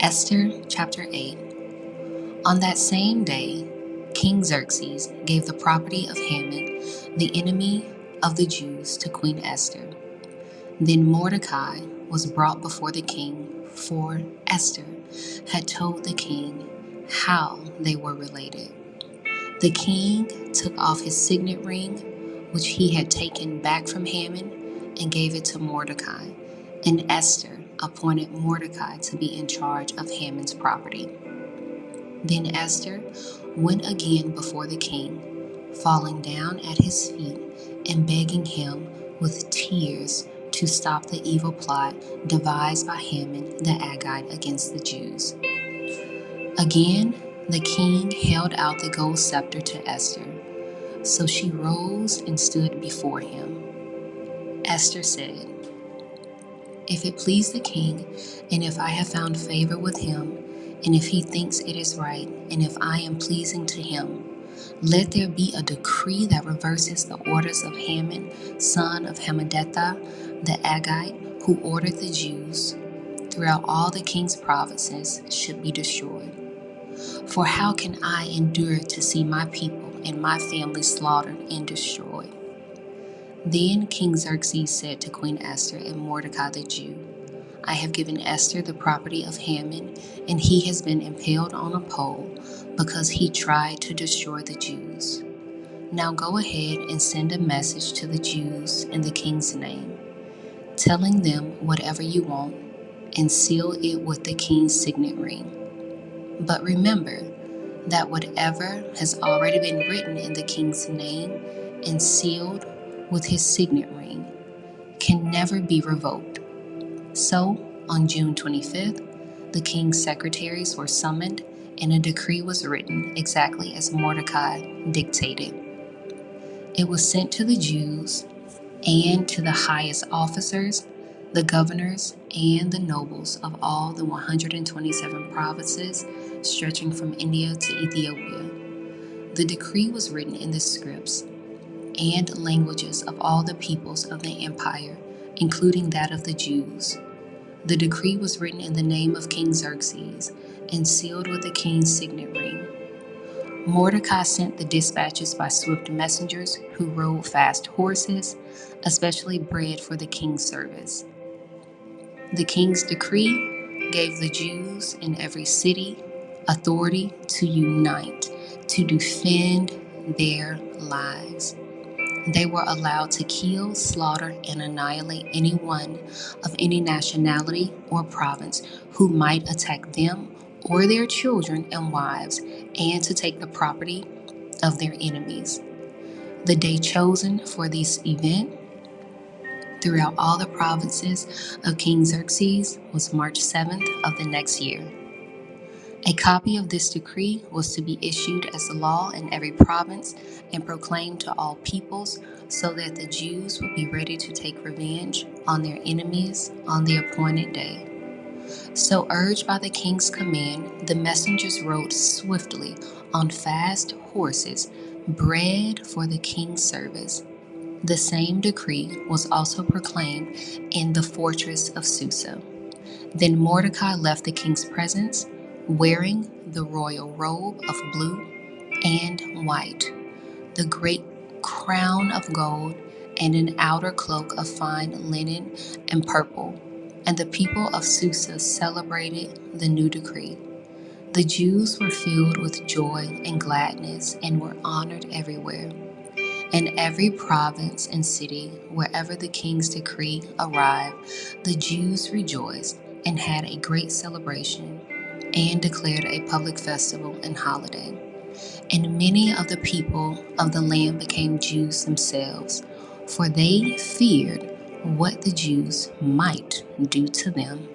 Esther chapter 8. On that same day, King Xerxes gave the property of Haman, the enemy of the Jews, to Queen Esther. Then Mordecai was brought before the king, for Esther had told the king how they were related. The king took off his signet ring, which he had taken back from Haman, and gave it to Mordecai, and Esther appointed Mordecai to be in charge of Haman's property. Then Esther went again before the king, falling down at his feet and begging him with tears to stop the evil plot devised by Haman the Agagite against the Jews. Again, the king held out the gold scepter to Esther, so she rose and stood before him. Esther said, "If it please the king, and if I have found favor with him, and if he thinks it is right, and if I am pleasing to him, let there be a decree that reverses the orders of Haman, son of Hammedatha, the Agagite, who ordered the Jews throughout all the king's provinces should be destroyed. For how can I endure to see my people and my family slaughtered and destroyed?" Then King Xerxes said to Queen Esther and Mordecai the Jew, "I have given Esther the property of Haman, and he has been impaled on a pole because he tried to destroy the Jews. Now go ahead and send a message to the Jews in the king's name, telling them whatever you want, and seal it with the king's signet ring. But remember that whatever has already been written in the king's name and sealed with his signet ring can never be revoked." So, on June 25th, the king's secretaries were summoned, and a decree was written exactly as Mordecai dictated. It was sent to the Jews and to the highest officers, the governors, and the nobles of all the 127 provinces stretching from India to Ethiopia. The decree was written in the scripts and languages of all the peoples of the empire, including that of the Jews. The decree was written in the name of King Xerxes and sealed with the king's signet ring. Mordecai sent the dispatches by swift messengers who rode fast horses, especially bred for the king's service. The king's decree gave the Jews in every city authority to unite to defend their lives. They were allowed to kill, slaughter, and annihilate anyone of any nationality or province who might attack them or their children and wives, and to take the property of their enemies. The day chosen for this event throughout all the provinces of King Xerxes was March 7th of the next year. A copy of this decree was to be issued as a law in every province and proclaimed to all peoples, so that the Jews would be ready to take revenge on their enemies on the appointed day. So, urged by the king's command, the messengers rode swiftly on fast horses, bred for the king's service. The same decree was also proclaimed in the fortress of Susa. Then Mordecai left the king's presence, wearing the royal robe of blue and white, the great crown of gold, and an outer cloak of fine linen and purple. And the people of Susa celebrated the new decree. The Jews were filled with joy and gladness and were honored everywhere. In every province and city, wherever the king's decree arrived, the Jews rejoiced and had a great celebration, and declared a public festival and holiday. And many of the people of the land became Jews themselves, for they feared what the Jews might do to them.